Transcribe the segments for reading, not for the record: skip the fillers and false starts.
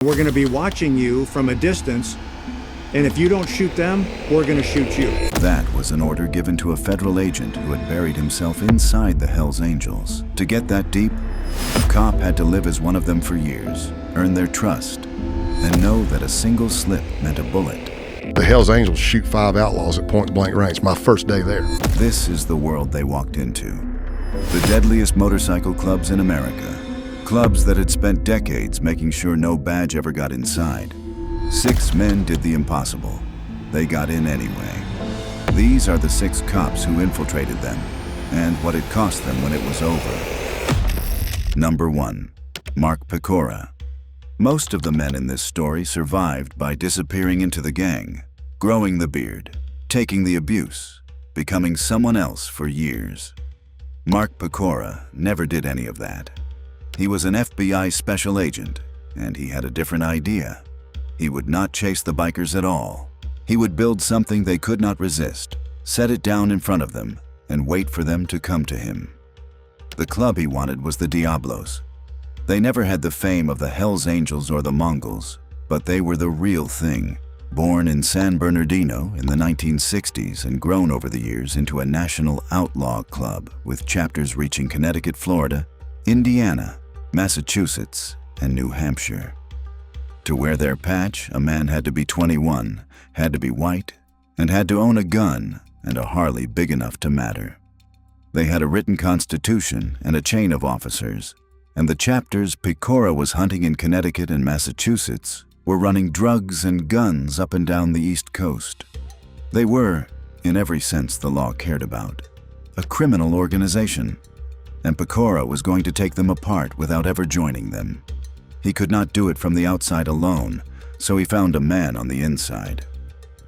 We're going to be watching you from a distance, and if you don't shoot them, we're going to shoot you. That was an order given to a federal agent who had buried himself inside the Hells Angels. To get that deep, a cop had to live as one of them for years, earn their trust, and know that a single slip meant a bullet. The Hells Angels shoot 5 outlaws at point-blank range. My first day there. This is the world they walked into. The deadliest motorcycle clubs in America. Clubs that had spent decades making sure no badge ever got inside. 6 men did the impossible. They got in anyway. These are the 6 cops who infiltrated them, and what it cost them when it was over. Number 1. Mark Pakora. Most of the men in this story survived by disappearing into the gang, growing the beard, taking the abuse, becoming someone else for years. Mark Pakora never did any of that. He was an FBI special agent, and he had a different idea. He would not chase the bikers at all. He would build something they could not resist, set it down in front of them, and wait for them to come to him. The club he wanted was the Diablos. They never had the fame of the Hells Angels or the Mongols, but they were the real thing. Born in San Bernardino in the 1960s and grown over the years into a national outlaw club with chapters reaching Connecticut, Florida, Indiana, Massachusetts, and New Hampshire. To wear their patch, a man had to be 21, had to be white, and had to own a gun and a Harley big enough to matter. They had a written constitution and a chain of officers, and the chapters Pakora was hunting in Connecticut and Massachusetts were running drugs and guns up and down the East Coast. They were, in every sense the law cared about, a criminal organization, and Pakora was going to take them apart without ever joining them. He could not do it from the outside alone, so he found a man on the inside.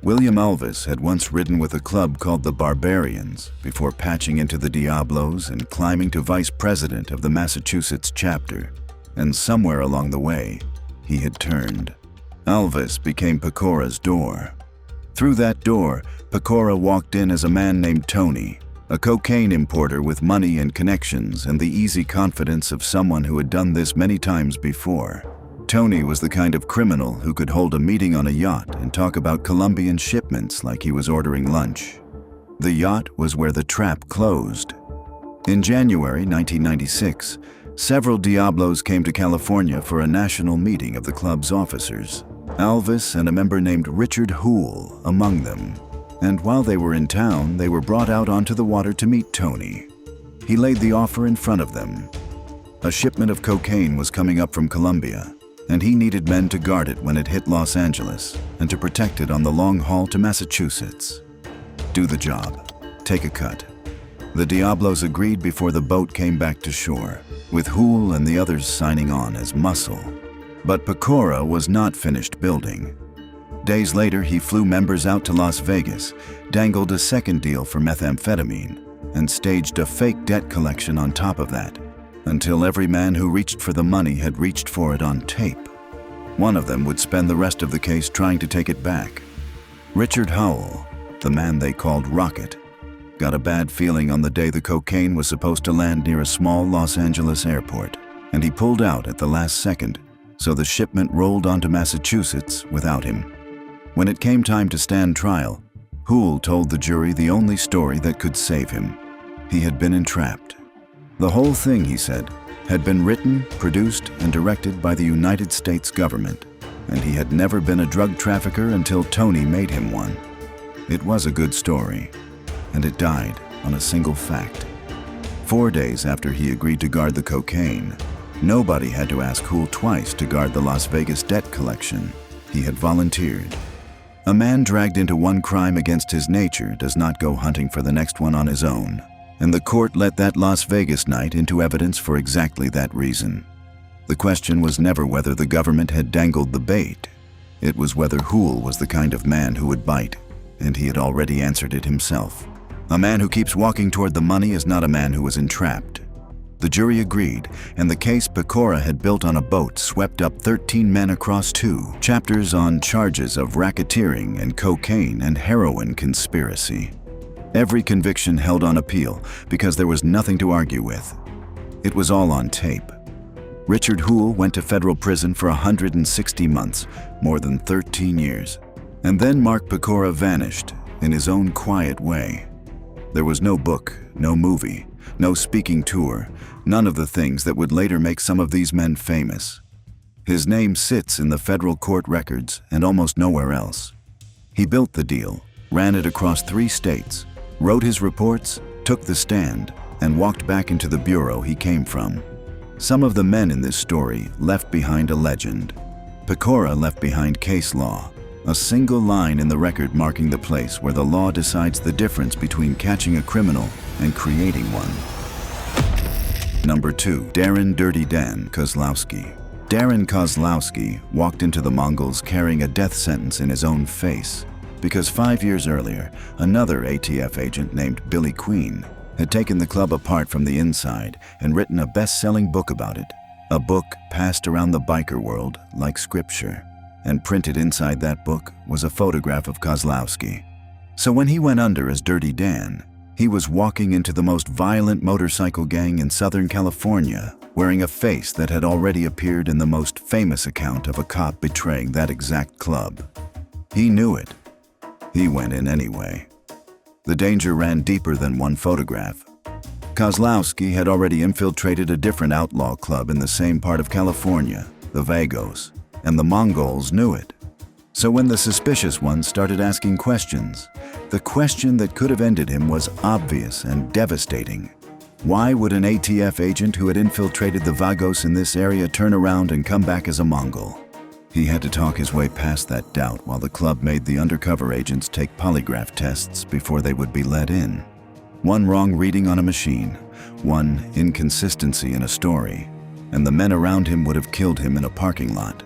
William Elvis had once ridden with a club called the Barbarians before patching into the Diablos and climbing to vice president of the Massachusetts chapter, and somewhere along the way, he had turned. Elvis became Pakora's door. Through that door, Pakora walked in as a man named Tony, a cocaine importer with money and connections and the easy confidence of someone who had done this many times before. Tony was the kind of criminal who could hold a meeting on a yacht and talk about Colombian shipments like he was ordering lunch. The yacht was where the trap closed. In January 1996, several Diablos came to California for a national meeting of the club's officers. Elvis and a member named Richard Hoole among them. And while they were in town, they were brought out onto the water to meet Tony. He laid the offer in front of them. A shipment of cocaine was coming up from Colombia, and he needed men to guard it when it hit Los Angeles and to protect it on the long haul to Massachusetts. Do the job. Take a cut. The Diablos agreed before the boat came back to shore, with Hoole and the others signing on as muscle. But Pakora was not finished building. Days later, he flew members out to Las Vegas, dangled a second deal for methamphetamine, and staged a fake debt collection on top of that, until every man who reached for the money had reached for it on tape. One of them would spend the rest of the case trying to take it back. Richard Howell, the man they called Rocket, got a bad feeling on the day the cocaine was supposed to land near a small Los Angeles airport, and he pulled out at the last second, so the shipment rolled onto Massachusetts without him. When it came time to stand trial, Hoole told the jury the only story that could save him. He had been entrapped. The whole thing, he said, had been written, produced, and directed by the United States government, and he had never been a drug trafficker until Tony made him one. It was a good story, and it died on a single fact. 4 days after he agreed to guard the cocaine, nobody had to ask Hoole twice to guard the Las Vegas debt collection. He had volunteered. A man dragged into one crime against his nature does not go hunting for the next one on his own, and the court let that Las Vegas night into evidence for exactly that reason. The question was never whether the government had dangled the bait. It was whether Hoole was the kind of man who would bite, and he had already answered it himself. A man who keeps walking toward the money is not a man who was entrapped. The jury agreed, and the case Pakora had built on a boat swept up 13 men across 2 chapters on charges of racketeering and cocaine and heroin conspiracy. Every conviction held on appeal because there was nothing to argue with. It was all on tape. Richard Hoole went to federal prison for 160 months, more than 13 years. And then Mark Pakora vanished in his own quiet way. There was no book, no movie, no speaking tour, none of the things that would later make some of these men famous. His name sits in the federal court records and almost nowhere else. He built the deal, ran it across 3 states, wrote his reports, took the stand, and walked back into the bureau he came from. Some of the men in this story left behind a legend. Pakora left behind case law, a single line in the record marking the place where the law decides the difference between catching a criminal and creating one. Number 2. Darrin Dirty Dan Kozlowski. Darrin Kozlowski walked into the Mongols carrying a death sentence in his own face because 5 years earlier, another ATF agent named Billy Queen had taken the club apart from the inside and written a best-selling book about it. A book passed around the biker world like scripture, and printed inside that book was a photograph of Kozlowski. So when he went under as Dirty Dan, he was walking into the most violent motorcycle gang in Southern California, wearing a face that had already appeared in the most famous account of a cop betraying that exact club. He knew it. He went in anyway. The danger ran deeper than one photograph. Kozlowski had already infiltrated a different outlaw club in the same part of California, the Vagos, and the Mongols knew it. So when the suspicious ones started asking questions, the question that could have ended him was obvious and devastating. Why would an ATF agent who had infiltrated the Vagos in this area turn around and come back as a Mongol? He had to talk his way past that doubt while the club made the undercover agents take polygraph tests before they would be let in. One wrong reading on a machine, one inconsistency in a story, and the men around him would have killed him in a parking lot.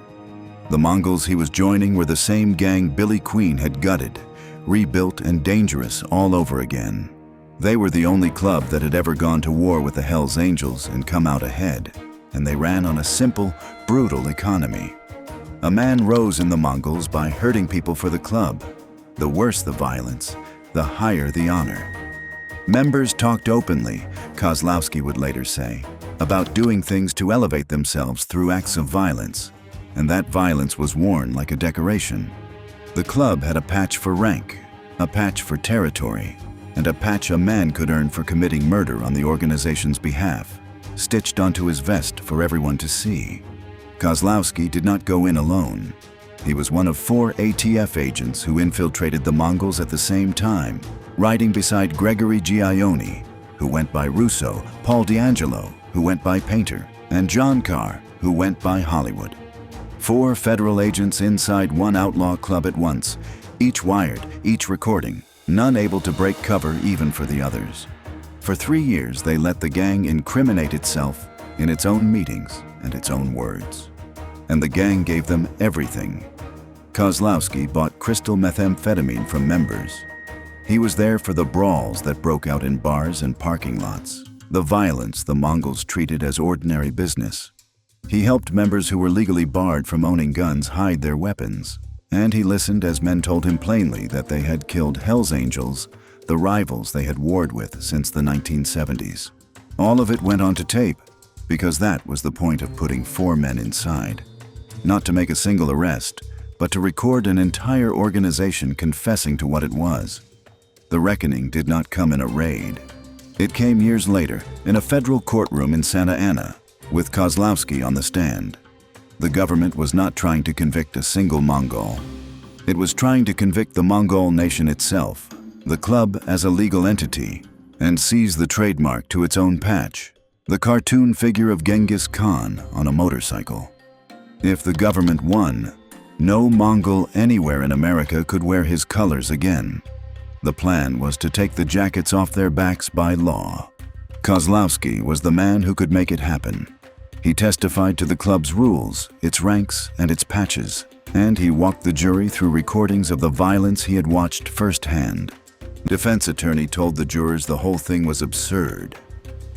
The Mongols he was joining were the same gang Billy Queen had gutted, rebuilt and dangerous all over again. They were the only club that had ever gone to war with the Hells Angels and come out ahead, and they ran on a simple, brutal economy. A man rose in the Mongols by hurting people for the club. The worse the violence, the higher the honor. Members talked openly, Kozlowski would later say, about doing things to elevate themselves through acts of violence, and that violence was worn like a decoration. The club had a patch for rank, a patch for territory, and a patch a man could earn for committing murder on the organization's behalf, stitched onto his vest for everyone to see. Kozlowski did not go in alone. He was one of 4 ATF agents who infiltrated the Mongols at the same time, riding beside Gregory Giaione, who went by Russo, Paul D'Angelo, who went by Painter, and John Carr, who went by Hollywood. 4 federal agents inside one outlaw club at once, each wired, each recording, none able to break cover even for the others. For 3 years, they let the gang incriminate itself in its own meetings and its own words. And the gang gave them everything. Kozlowski bought crystal methamphetamine from members. He was there for the brawls that broke out in bars and parking lots, the violence the Mongols treated as ordinary business. He helped members who were legally barred from owning guns hide their weapons, and he listened as men told him plainly that they had killed Hells Angels, the rivals they had warred with since the 1970s. All of it went onto tape, because that was the point of putting 4 men inside. Not to make a single arrest, but to record an entire organization confessing to what it was. The reckoning did not come in a raid. It came years later, in a federal courtroom in Santa Ana, with Kozlowski on the stand. The government was not trying to convict a single Mongol. It was trying to convict the Mongol nation itself, the club as a legal entity, and seize the trademark to its own patch, the cartoon figure of Genghis Khan on a motorcycle. If the government won, no Mongol anywhere in America could wear his colors again. The plan was to take the jackets off their backs by law. Kozlowski was the man who could make it happen. He testified to the club's rules, its ranks, and its patches, and he walked the jury through recordings of the violence he had watched firsthand. Defense attorney told the jurors the whole thing was absurd,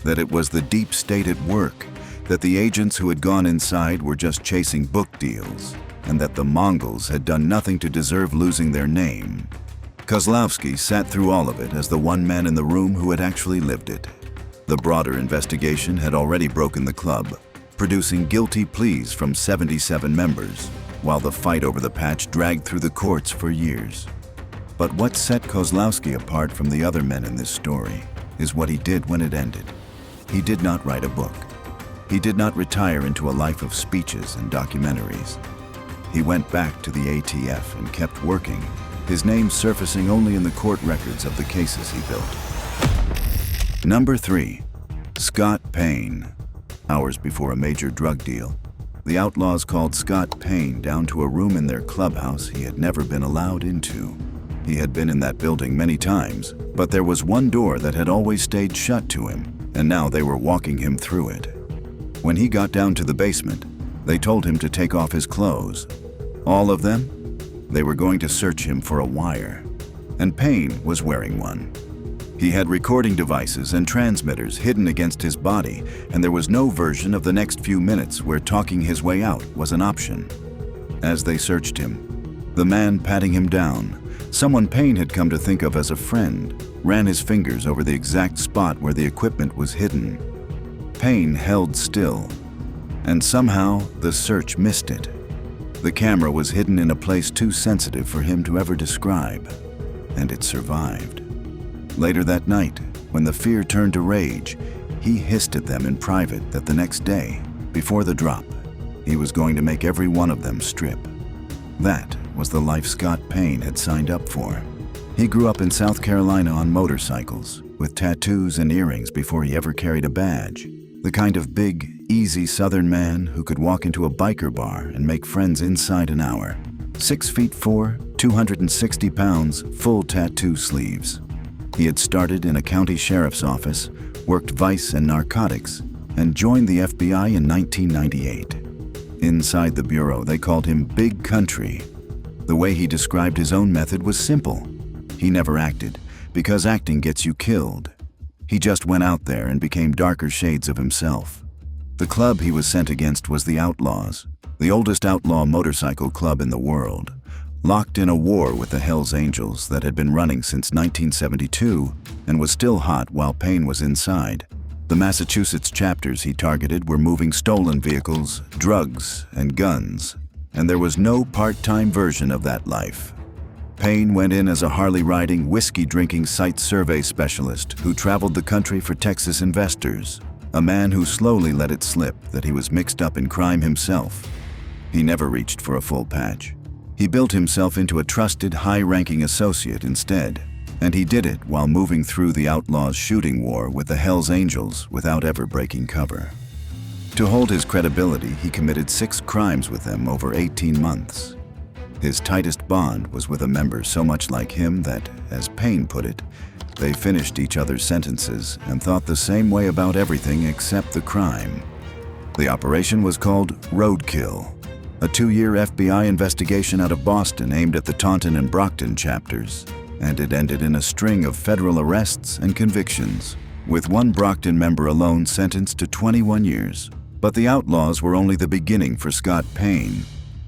that it was the deep state at work, that the agents who had gone inside were just chasing book deals, and that the Mongols had done nothing to deserve losing their name. Kozlowski sat through all of it as the one man in the room who had actually lived it. The broader investigation had already broken the club. producing guilty pleas from 77 members, while the fight over the patch dragged through the courts for years. But what set Kozlowski apart from the other men in this story is what he did when it ended. He did not write a book. He did not retire into a life of speeches and documentaries. He went back to the ATF and kept working, his name surfacing only in the court records of the cases he built. Number 3. Scott Payne. Hours before a major drug deal, the Outlaws called Scott Payne down to a room in their clubhouse he had never been allowed into. He had been in that building many times, but there was one door that had always stayed shut to him, and now they were walking him through it. When he got down to the basement, they told him to take off his clothes. All of them? They were going to search him for a wire, and Payne was wearing one. He had recording devices and transmitters hidden against his body, and there was no version of the next few minutes where talking his way out was an option. As they searched him, the man patting him down, someone Payne had come to think of as a friend, ran his fingers over the exact spot where the equipment was hidden. Payne held still, and somehow the search missed it. The camera was hidden in a place too sensitive for him to ever describe, and it survived. Later that night, when the fear turned to rage, he hissed at them in private that the next day, before the drop, he was going to make every one of them strip. That was the life Scott Payne had signed up for. He grew up in South Carolina on motorcycles, with tattoos and earrings before he ever carried a badge. The kind of big, easy Southern man who could walk into a biker bar and make friends inside an hour. 6'4", 260 pounds, full tattoo sleeves. He had started in a county sheriff's office, worked vice and narcotics, and joined the FBI in 1998. Inside the bureau, they called him Big Country. The way he described his own method was simple. He never acted, because acting gets you killed. He just went out there and became darker shades of himself. The club he was sent against was the Outlaws, the oldest outlaw motorcycle club in the world, locked in a war with the Hells Angels that had been running since 1972 and was still hot while Payne was inside. The Massachusetts chapters he targeted were moving stolen vehicles, drugs, and guns, and there was no part-time version of that life. Payne went in as a Harley-riding, whiskey-drinking site survey specialist who traveled the country for Texas investors, a man who slowly let it slip that he was mixed up in crime himself. He never reached for a full patch. He built himself into a trusted, high-ranking associate instead, and he did it while moving through the Outlaws' shooting war with the Hells Angels without ever breaking cover. To hold his credibility, he committed 6 crimes with them over 18 months. His tightest bond was with a member so much like him that, as Payne put it, they finished each other's sentences and thought the same way about everything except the crime. The operation was called Roadkill, a 2-year FBI investigation out of Boston aimed at the Taunton and Brockton chapters, and it ended in a string of federal arrests and convictions, with one Brockton member alone sentenced to 21 years. But the Outlaws were only the beginning for Scott Payne.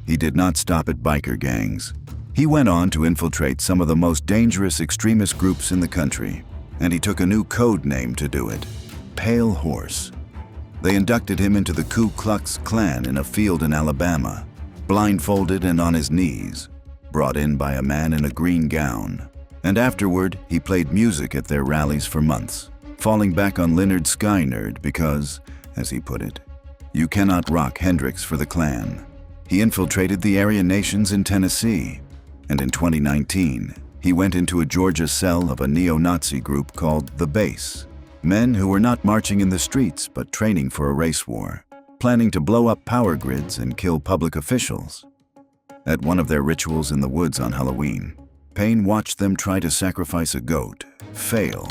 He did not stop at biker gangs. He went on to infiltrate some of the most dangerous extremist groups in the country, and he took a new code name to do it: Pale Horse. They inducted him into the Ku Klux Klan in a field in Alabama, blindfolded and on his knees, brought in by a man in a green gown. And afterward, he played music at their rallies for months, falling back on Leonard Skynyrd because, as he put it, you cannot rock Hendrix for the Klan. He infiltrated the Aryan nations in Tennessee, and in 2019, he went into a Georgia cell of a neo-Nazi group called The Base. Men who were not marching in the streets but training for a race war, planning to blow up power grids and kill public officials. At one of their rituals in the woods on Halloween, Payne watched them try to sacrifice a goat, fail,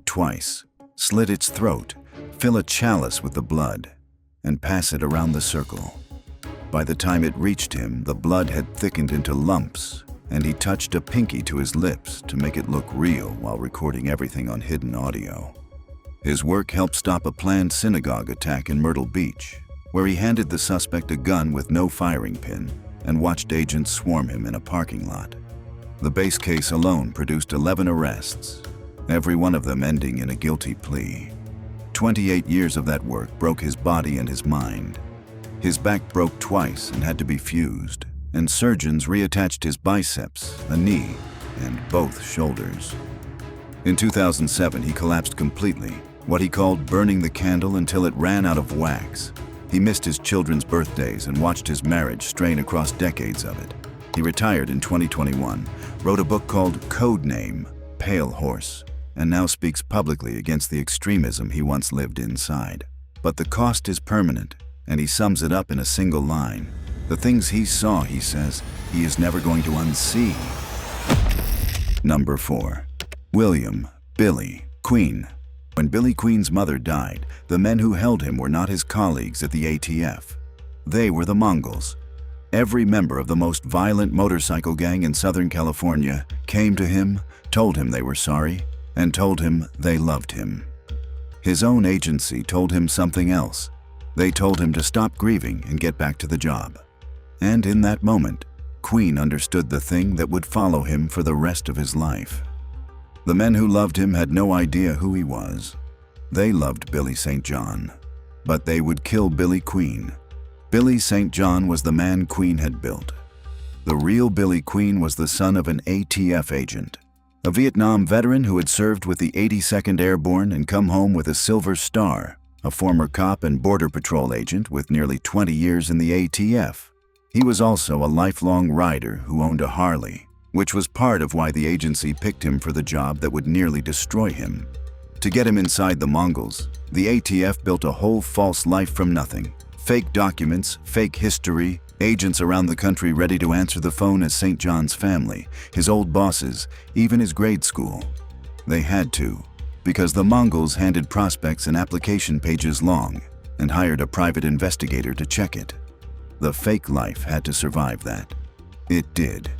twice, slit its throat, fill a chalice with the blood, and pass it around the circle. By the time it reached him, the blood had thickened into lumps, and he touched a pinky to his lips to make it look real while recording everything on hidden audio. His work helped stop a planned synagogue attack in Myrtle Beach, where he handed the suspect a gun with no firing pin and watched agents swarm him in a parking lot. The base case alone produced 11 arrests, every one of them ending in a guilty plea. 28 years of that work broke his body and his mind. His back broke twice and had to be fused, and surgeons reattached his biceps, a knee, and both shoulders. In 2007, he collapsed completely, what he called burning the candle until it ran out of wax. He missed his children's birthdays and watched his marriage strain across decades of it. He retired in 2021, wrote a book called Code Name, Pale Horse, and now speaks publicly against the extremism he once lived inside. But the cost is permanent, and he sums it up in a single line. The things he saw, he says, he is never going to unsee. Number 4. William Billy Queen. When Billy Queen's mother died, the men who held him were not his colleagues at the ATF. They were the Mongols. Every member of the most violent motorcycle gang in Southern California came to him, told him they were sorry, and told him they loved him. His own agency told him something else. They told him to stop grieving and get back to the job. And in that moment, Queen understood the thing that would follow him for the rest of his life. The men who loved him had no idea who he was. They loved Billy St. John, but they would kill Billy Queen. Billy St. John was the man Queen had built. The real Billy Queen was the son of an ATF agent, a Vietnam veteran who had served with the 82nd Airborne and come home with a Silver Star, a former cop and Border Patrol agent with nearly 20 years in the ATF. He was also a lifelong rider who owned a Harley, which was part of why the agency picked him for the job that would nearly destroy him. To get him inside the Mongols, the ATF built a whole false life from nothing. Fake documents, fake history, agents around the country ready to answer the phone as St. John's family, his old bosses, even his grade school. They had to, because the Mongols handed prospects an application pages long and hired a private investigator to check it. The fake life had to survive that. It did.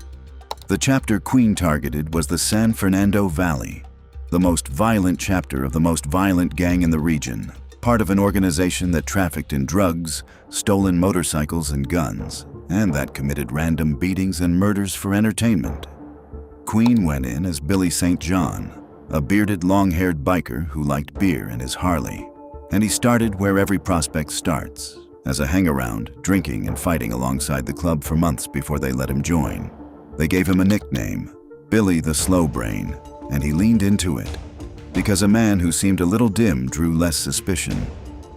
The chapter Queen targeted was the San Fernando Valley, the most violent chapter of the most violent gang in the region, part of an organization that trafficked in drugs, stolen motorcycles and guns, and that committed random beatings and murders for entertainment. Queen went in as Billy St. John, a bearded, long-haired biker who liked beer and his Harley. And he started where every prospect starts, as a hang-around, drinking and fighting alongside the club for months before they let him join. They gave him a nickname, Billy the Slow Brain, and he leaned into it. Because a man who seemed a little dim drew less suspicion,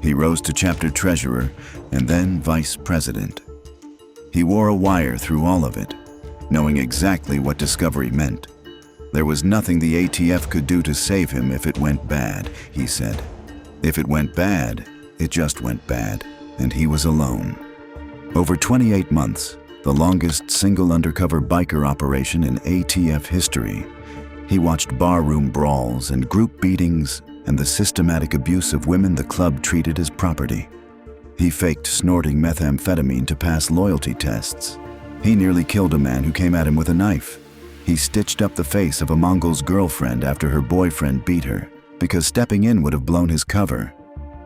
he rose to chapter treasurer and then vice president. He wore a wire through all of it, knowing exactly what discovery meant. There was nothing the ATF could do to save him if it went bad, he said. If it went bad, it just went bad, and he was alone. Over 28 months, the longest single undercover biker operation in ATF history, he watched barroom brawls and group beatings and the systematic abuse of women the club treated as property. He faked snorting methamphetamine to pass loyalty tests. He nearly killed a man who came at him with a knife. He stitched up the face of a Mongol's girlfriend after her boyfriend beat her, because stepping in would have blown his cover.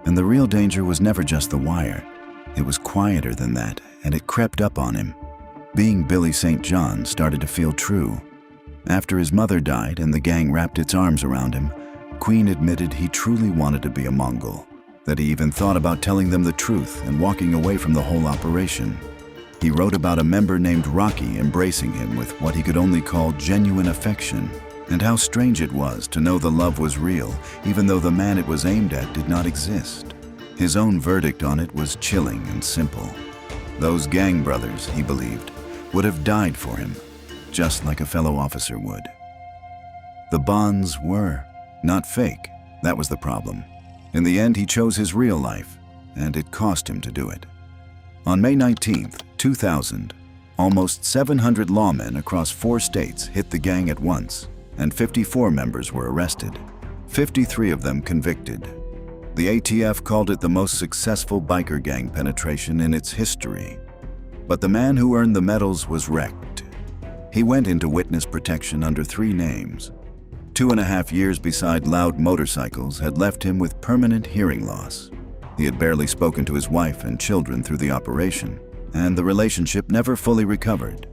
And the real danger was never just the wire. It was quieter than that, and it crept up on him. Being Billy St. John started to feel true. After his mother died and the gang wrapped its arms around him, Queen admitted he truly wanted to be a Mongol, that he even thought about telling them the truth and walking away from the whole operation. He wrote about a member named Rocky embracing him with what he could only call genuine affection, and how strange it was to know the love was real, even though the man it was aimed at did not exist. His own verdict on it was chilling and simple. Those gang brothers, he believed, would have died for him, just like a fellow officer would. The bonds were not fake. That was the problem. In the end, he chose his real life, and it cost him to do it. On May 19th, 2000, almost 700 lawmen across 4 states hit the gang at once, and 54 members were arrested, 53 of them convicted. The ATF called it the most successful biker gang penetration in its history. But the man who earned the medals was wrecked. He went into witness protection under 3 names. 2.5 years beside loud motorcycles had left him with permanent hearing loss. He had barely spoken to his wife and children through the operation, and the relationship never fully recovered.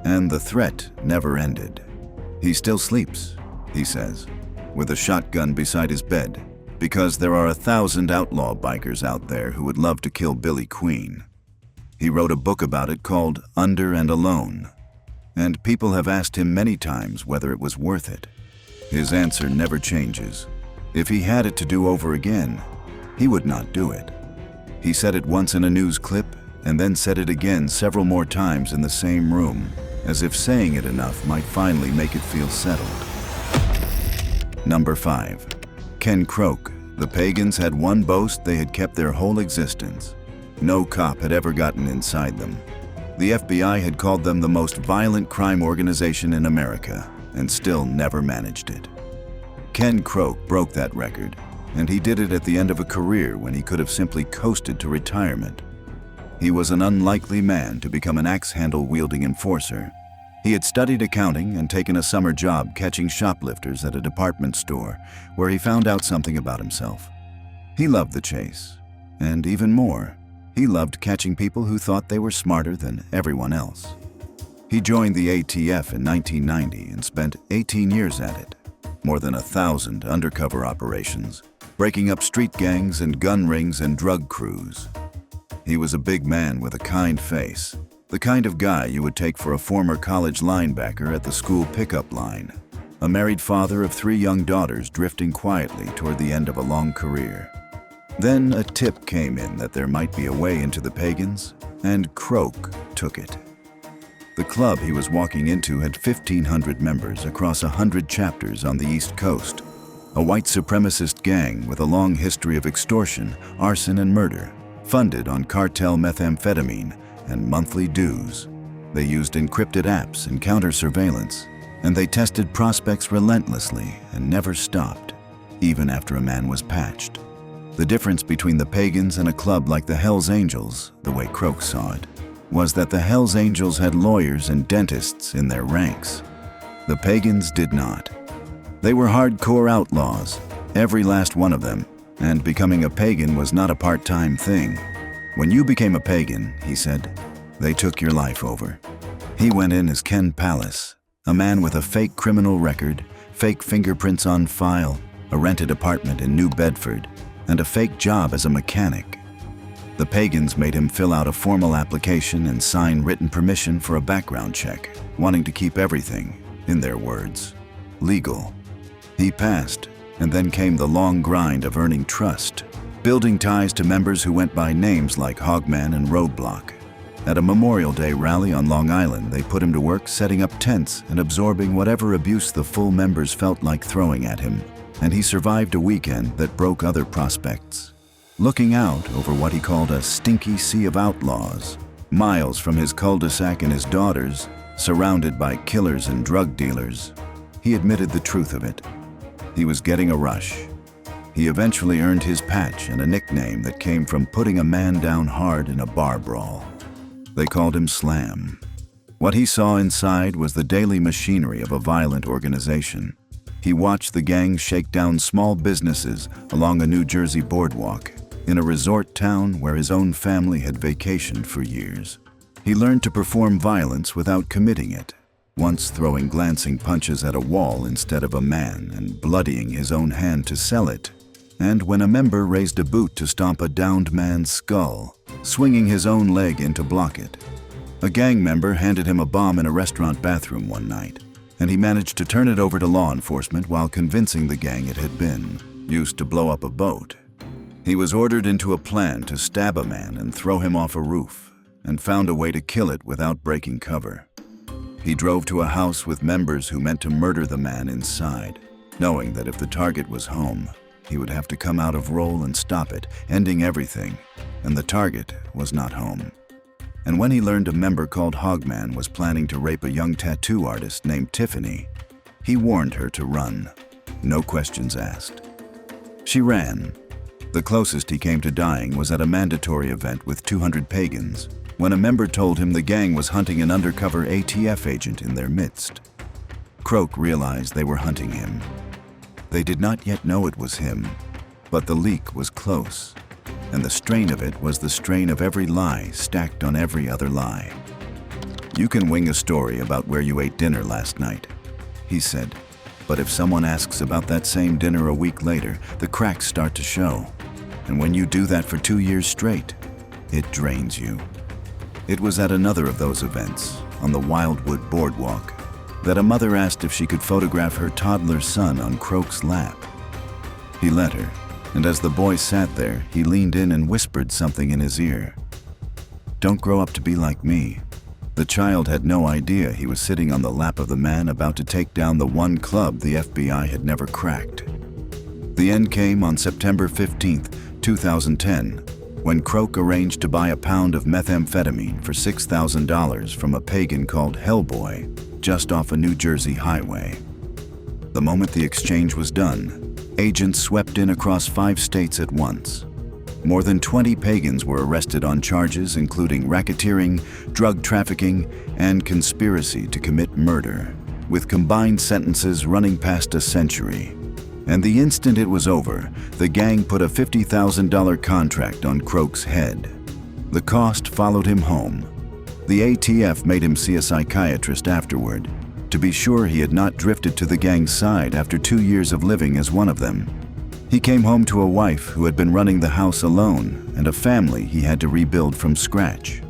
And the threat never ended. He still sleeps, he says, with a shotgun beside his bed, because there are 1,000 outlaw bikers out there who would love to kill Billy Queen. He wrote a book about it called Under and Alone, and people have asked him many times whether it was worth it. His answer never changes. If he had it to do over again, he would not do it. He said it once in a news clip and then said it again several more times in the same room, as if saying it enough might finally make it feel settled. Number 5. Ken Croke. The Pagans had one boast they had kept their whole existence. No cop had ever gotten inside them. The FBI had called them the most violent crime organization in America, and still never managed it. Ken Croke broke that record, and he did it at the end of a career when he could have simply coasted to retirement. He was an unlikely man to become an axe-handle-wielding enforcer. He had studied accounting and taken a summer job catching shoplifters at a department store, where he found out something about himself. He loved the chase, and even more, he loved catching people who thought they were smarter than everyone else. He joined the ATF in 1990 and spent 18 years at it. More than 1,000 undercover operations, breaking up street gangs and gun rings and drug crews. He was a big man with a kind face, the kind of guy you would take for a former college linebacker at the school pickup line, a married father of 3 young daughters drifting quietly toward the end of a long career. Then a tip came in that there might be a way into the Pagans, and Croke took it. The club he was walking into had 1,500 members across 100 chapters on the East Coast, a white supremacist gang with a long history of extortion, arson, and murder, funded on cartel methamphetamine and monthly dues. They used encrypted apps and counter-surveillance, and they tested prospects relentlessly and never stopped, even after a man was patched. The difference between the Pagans and a club like the Hells Angels, the way Croke saw it, was that the Hells Angels had lawyers and dentists in their ranks. The Pagans did not. They were hardcore outlaws, every last one of them, and becoming a pagan was not a part-time thing. When you became a pagan, he said, they took your life over. He went in as Ken Pallas, a man with a fake criminal record, fake fingerprints on file, a rented apartment in New Bedford, and a fake job as a mechanic. The Pagans made him fill out a formal application and sign written permission for a background check, wanting to keep everything, in their words, legal. He passed, and then came the long grind of earning trust, building ties to members who went by names like Hogman and Roadblock. At a Memorial Day rally on Long Island, they put him to work setting up tents and absorbing whatever abuse the full members felt like throwing at him, and he survived a weekend that broke other prospects. Looking out over what he called a stinky sea of outlaws, miles from his cul-de-sac and his daughters, surrounded by killers and drug dealers, he admitted the truth of it. He was getting a rush. He eventually earned his patch and a nickname that came from putting a man down hard in a bar brawl. They called him Slam. What he saw inside was the daily machinery of a violent organization. He watched the gang shake down small businesses along a New Jersey boardwalk in a resort town where his own family had vacationed for years. He learned to perform violence without committing it, once throwing glancing punches at a wall instead of a man and bloodying his own hand to sell it, and when a member raised a boot to stomp a downed man's skull, swinging his own leg in to block it. A gang member handed him a bomb in a restaurant bathroom one night, and he managed to turn it over to law enforcement while convincing the gang it had been used to blow up a boat. He was ordered into a plan to stab a man and throw him off a roof, and found a way to kill it without breaking cover. He drove to a house with members who meant to murder the man inside, knowing that if the target was home, he would have to come out of role and stop it, ending everything, and the target was not home. And when he learned a member called Hogman was planning to rape a young tattoo artist named Tiffany, he warned her to run, no questions asked. She ran. The closest he came to dying was at a mandatory event with 200 Pagans, when a member told him the gang was hunting an undercover ATF agent in their midst. Croke realized they were hunting him. They did not yet know it was him, but the leak was close, and the strain of it was the strain of every lie stacked on every other lie. "You can wing a story about where you ate dinner last night," he said, But if someone asks about that same dinner a week later, the cracks start to show. And when you do that for 2 years straight, it drains you. It was at another of those events, on the Wildwood Boardwalk, that a mother asked if she could photograph her toddler son on Croke's lap. He let her, and as the boy sat there, he leaned in and whispered something in his ear. "Don't grow up to be like me." The child had no idea he was sitting on the lap of the man about to take down the one club the FBI had never cracked. The end came on September 15, 2010, when Croke arranged to buy a pound of methamphetamine for $6,000 from a pagan called Hellboy just off a New Jersey highway. The moment the exchange was done, agents swept in across 5 states at once. More than 20 pagans were arrested on charges including racketeering, drug trafficking, and conspiracy to commit murder, with combined sentences running past a century. And the instant it was over, the gang put a $50,000 contract on Croke's head. The cost followed him home. The ATF made him see a psychiatrist afterward, to be sure he had not drifted to the gang's side after 2 years of living as one of them. He came home to a wife who had been running the house alone and a family he had to rebuild from scratch.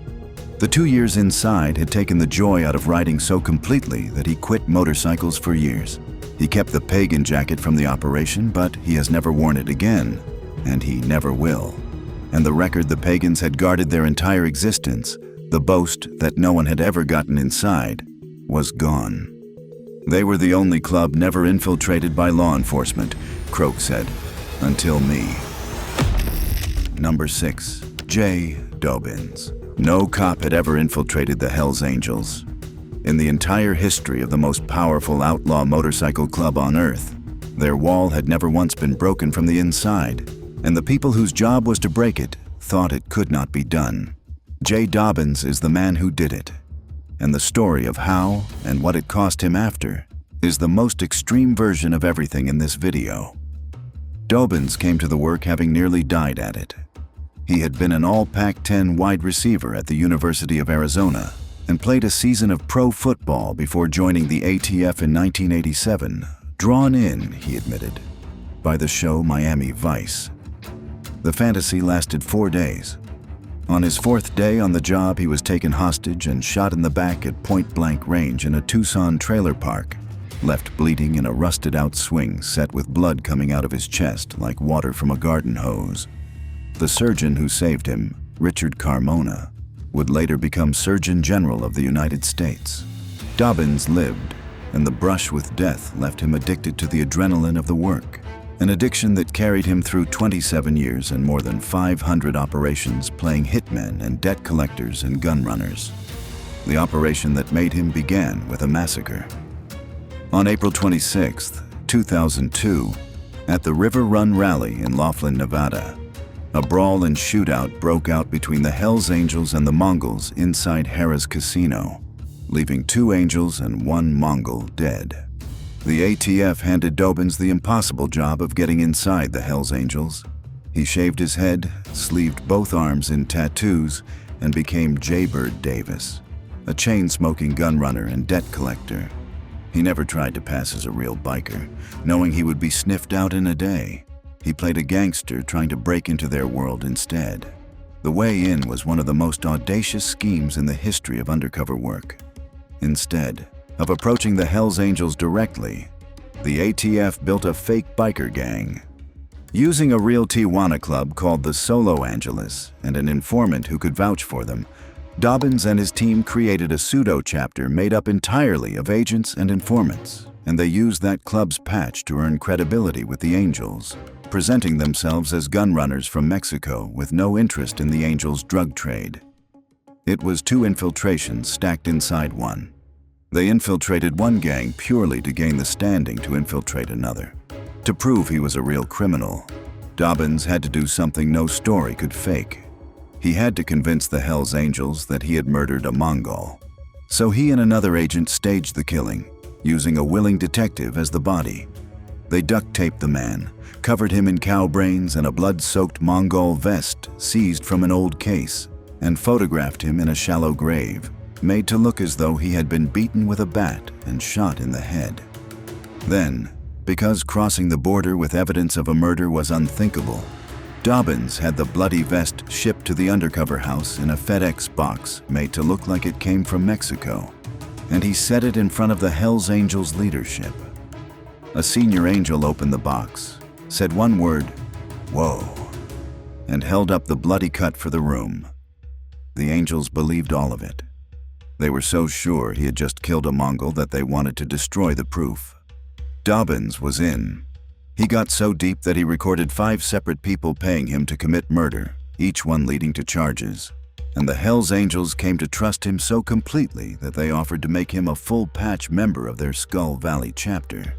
The 2 years inside had taken the joy out of riding so completely that he quit motorcycles for years. He kept the pagan jacket from the operation, but he has never worn it again, and he never will. And the record the pagans had guarded their entire existence, the boast that no one had ever gotten inside, was gone. They were the only club never infiltrated by law enforcement, Croke said, until me. Number 6. J. Dobbins. No cop had ever infiltrated the Hells Angels. In the entire history of the most powerful outlaw motorcycle club on Earth, their wall had never once been broken from the inside, and the people whose job was to break it thought it could not be done. J. Dobbins is the man who did it, and the story of how and what it cost him after is the most extreme version of everything in this video. Dobbins came to the work having nearly died at it. He had been an all Pac-10 wide receiver at the University of Arizona and played a season of pro football before joining the ATF in 1987, drawn in, he admitted, by the show Miami Vice. The fantasy lasted 4 days. On his 4th day on the job, he was taken hostage and shot in the back at point-blank range in a Tucson trailer park, left bleeding in a rusted-out swing set with blood coming out of his chest like water from a garden hose. The surgeon who saved him, Richard Carmona, would later become Surgeon General of the United States. Dobbins lived, and the brush with death left him addicted to the adrenaline of the work, an addiction that carried him through 27 years and more than 500 operations playing hitmen and debt collectors and gun runners. The operation that made him began with a massacre. On April 26, 2002, at the River Run Rally in Laughlin, Nevada, a brawl and shootout broke out between the Hells Angels and the Mongols inside Harrah's Casino, leaving 2 Angels and 1 Mongol dead. The ATF handed Dobbins the impossible job of getting inside the Hells Angels. He shaved his head, sleeved both arms in tattoos, and became Jaybird Davis, a chain-smoking gun runner and debt collector. He never tried to pass as a real biker, knowing he would be sniffed out in a day. He played a gangster trying to break into their world instead. The way in was one of the most audacious schemes in the history of undercover work. Instead of approaching the Hells Angels directly, the ATF built a fake biker gang. Using a real Tijuana club called the Solo Angeles and an informant who could vouch for them, Dobbins and his team created a pseudo-chapter made up entirely of agents and informants, and they used that club's patch to earn credibility with the Angels, presenting themselves as gun runners from Mexico with no interest in the Angels' drug trade. It was 2 infiltrations stacked inside one. They infiltrated one gang purely to gain the standing to infiltrate another. To prove he was a real criminal, Dobbins had to do something no story could fake. He had to convince the Hells Angels that he had murdered a Mongol. So he and another agent staged the killing, using a willing detective as the body. They duct-taped the man, covered him in cow brains and a blood-soaked Mongol vest seized from an old case, and photographed him in a shallow grave, made to look as though he had been beaten with a bat and shot in the head. Then, because crossing the border with evidence of a murder was unthinkable, Dobbins had the bloody vest shipped to the undercover house in a FedEx box made to look like it came from Mexico, and he set it in front of the Hells Angels leadership. A senior angel opened the box, said one word, "Whoa," and held up the bloody cut for the room. The angels believed all of it. They were so sure he had just killed a Mongol that they wanted to destroy the proof. Dobbins was in. He got so deep that he recorded 5 separate people paying him to commit murder, each one leading to charges. And the Hells Angels came to trust him so completely that they offered to make him a full-patch member of their Skull Valley chapter.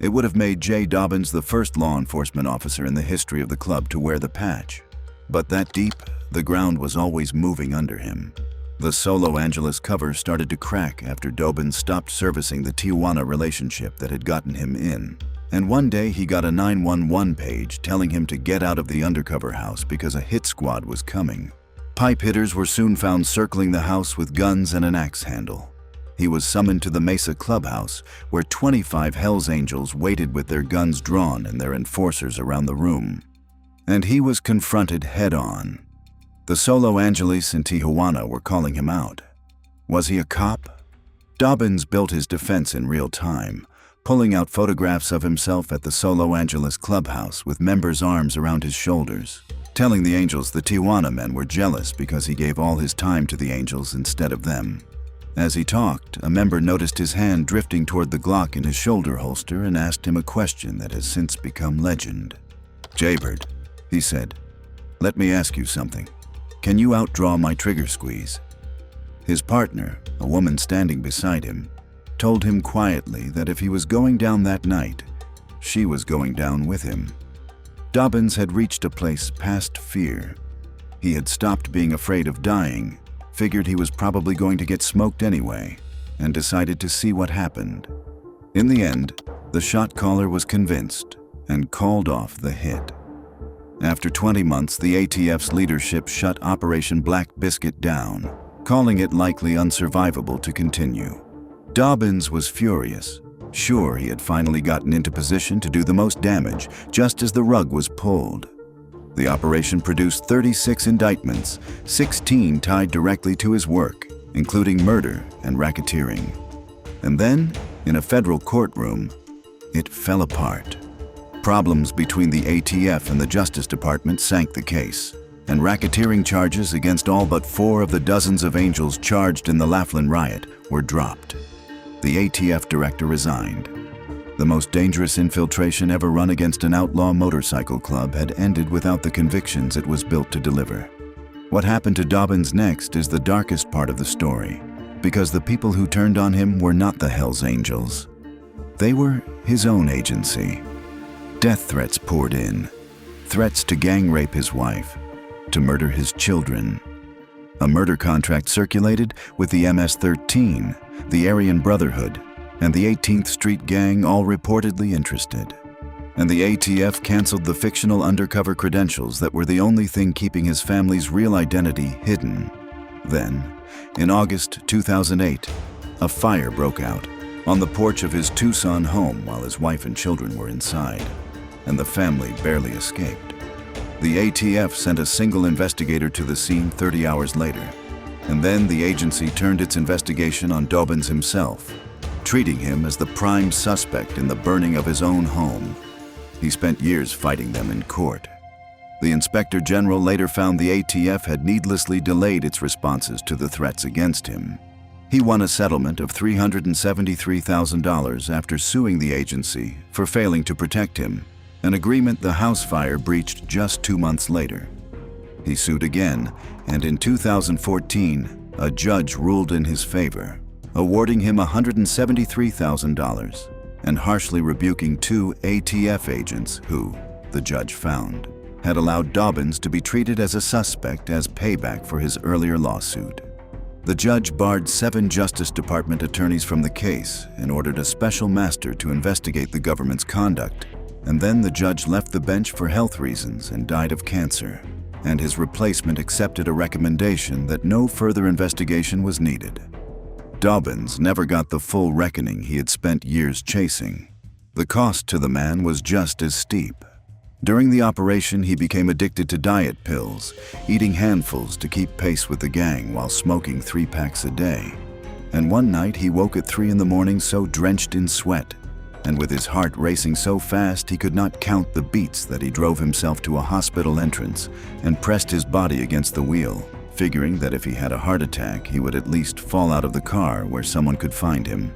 It would have made J. Dobbins the first law enforcement officer in the history of the club to wear the patch. But that deep, the ground was always moving under him. The Solo Angeles cover started to crack after Dobbins stopped servicing the Tijuana relationship that had gotten him in. And one day he got a 911 page telling him to get out of the undercover house because a hit squad was coming. Pipe hitters were soon found circling the house with guns and an axe handle. He was summoned to the Mesa clubhouse, where 25 Hells Angels waited with their guns drawn and their enforcers around the room. And he was confronted head-on. The Solo Angeles in Tijuana were calling him out. Was he a cop? Dobbins built his defense in real time, pulling out photographs of himself at the Solo Angeles clubhouse with members' arms around his shoulders, telling the Angels the Tijuana men were jealous because he gave all his time to the Angels instead of them. As he talked, a member noticed his hand drifting toward the Glock in his shoulder holster and asked him a question that has since become legend. "Jaybird," he said, "let me ask you something. Can you outdraw my trigger squeeze?" His partner, a woman standing beside him, told him quietly that if he was going down that night, she was going down with him. Dobbins had reached a place past fear. He had stopped being afraid of dying, figured he was probably going to get smoked anyway, and decided to see what happened. In the end, the shot caller was convinced and called off the hit. After 20 months, the ATF's leadership shut Operation Black Biscuit down, calling it likely unsurvivable to continue. Dobbins was furious, sure he had finally gotten into position to do the most damage, just as the rug was pulled. The operation produced 36 indictments, 16 tied directly to his work, including murder and racketeering. And then, in a federal courtroom, it fell apart. Problems between the ATF and the Justice Department sank the case, and racketeering charges against all but 4 of the dozens of Angels charged in the Laughlin riot were dropped. The ATF director resigned. The most dangerous infiltration ever run against an outlaw motorcycle club had ended without the convictions it was built to deliver. What happened to Dobbins next is the darkest part of the story, because the people who turned on him were not the Hells Angels. They were his own agency. Death threats poured in, threats to gang rape his wife, to murder his children. A murder contract circulated with the MS-13, the Aryan Brotherhood, and the 18th Street Gang, all reportedly interested. And the ATF canceled the fictional undercover credentials that were the only thing keeping his family's real identity hidden. Then, in August 2008, a fire broke out on the porch of his Tucson home while his wife and children were inside, and the family barely escaped. The ATF sent a single investigator to the scene 30 hours later, and then the agency turned its investigation on Dobbins himself, treating him as the prime suspect in the burning of his own home. He spent years fighting them in court. The Inspector General later found the ATF had needlessly delayed its responses to the threats against him. He won a settlement of $373,000 after suing the agency for failing to protect him, an agreement the house fire breached just 2 months later. He sued again, and in 2014, a judge ruled in his favor, awarding him $173,000 and harshly rebuking 2 ATF agents who, the judge found, had allowed Dobbins to be treated as a suspect as payback for his earlier lawsuit. The judge barred 7 Justice Department attorneys from the case and ordered a special master to investigate the government's conduct. And then the judge left the bench for health reasons and died of cancer, and his replacement accepted a recommendation that no further investigation was needed. Dobbins never got the full reckoning he had spent years chasing. The cost to the man was just as steep. During the operation, he became addicted to diet pills, eating handfuls to keep pace with the gang while smoking 3 packs a day. And one night, he woke at 3 in the morning so drenched in sweat, and with his heart racing so fast he could not count the beats that he drove himself to a hospital entrance and pressed his body against the wheel, figuring that if he had a heart attack, he would at least fall out of the car where someone could find him.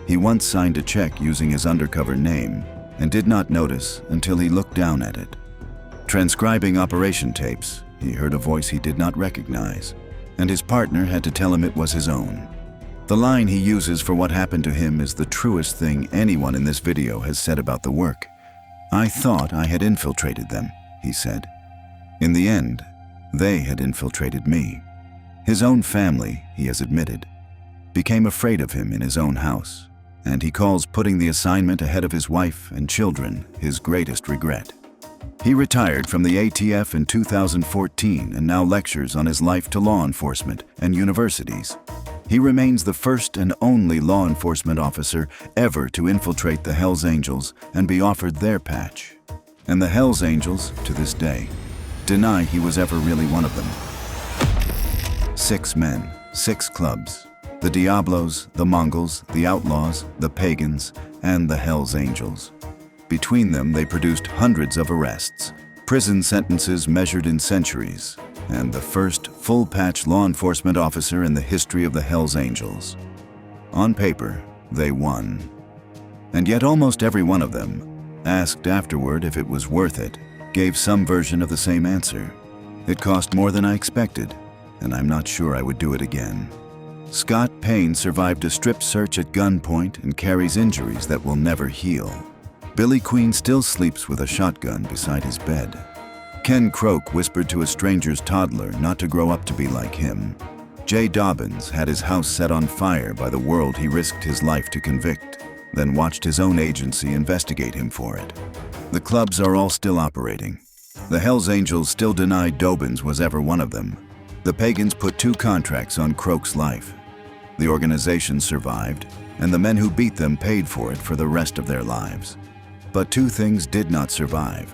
He once signed a check using his undercover name and did not notice until he looked down at it. Transcribing operation tapes, he heard a voice he did not recognize, and his partner had to tell him it was his own. The line he uses for what happened to him is the truest thing anyone in this video has said about the work. "I thought I had infiltrated them," he said. In the end, they had infiltrated me. His own family, he has admitted, became afraid of him in his own house, and he calls putting the assignment ahead of his wife and children his greatest regret. He retired from the ATF in 2014 and now lectures on his life to law enforcement and universities. He remains the first and only law enforcement officer ever to infiltrate the Hells Angels and be offered their patch. And the Hells Angels, to this day, deny he was ever really one of them. 6 men, 6 clubs. The Diablos, the Mongols, the Outlaws, the Pagans, and the Hells Angels. Between them, they produced hundreds of arrests, prison sentences measured in centuries, and the first full-patch law enforcement officer in the history of the Hells Angels. On paper, they won. And yet almost every one of them, asked afterward if it was worth it, gave some version of the same answer. "It cost more than I expected, and I'm not sure I would do it again." Scott Payne survived a strip search at gunpoint and carries injuries that will never heal. Billy Queen still sleeps with a shotgun beside his bed. Ken Croke whispered to a stranger's toddler not to grow up to be like him. J. Dobbins had his house set on fire by the world he risked his life to convict, then watched his own agency investigate him for it. The clubs are all still operating. The Hells Angels still deny Dobbins was ever one of them. The Pagans put 2 contracts on Croke's life. The organization survived, and the men who beat them paid for it for the rest of their lives. But 2 things did not survive.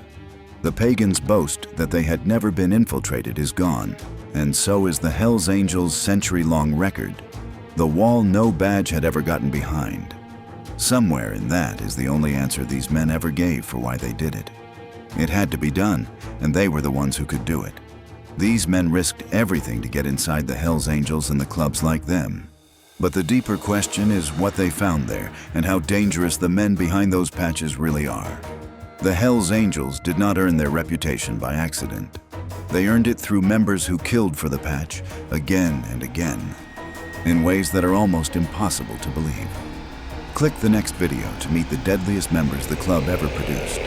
The Pagans' boast that they had never been infiltrated is gone, and so is the Hells Angels' century-long record, the wall no badge had ever gotten behind. Somewhere in that is the only answer these men ever gave for why they did it. It had to be done, and they were the ones who could do it. These men risked everything to get inside the Hells Angels and the clubs like them. But the deeper question is what they found there and how dangerous the men behind those patches really are. The Hells Angels did not earn their reputation by accident. They earned it through members who killed for the patch again and again, in ways that are almost impossible to believe. Click the next video to meet the deadliest members the club ever produced.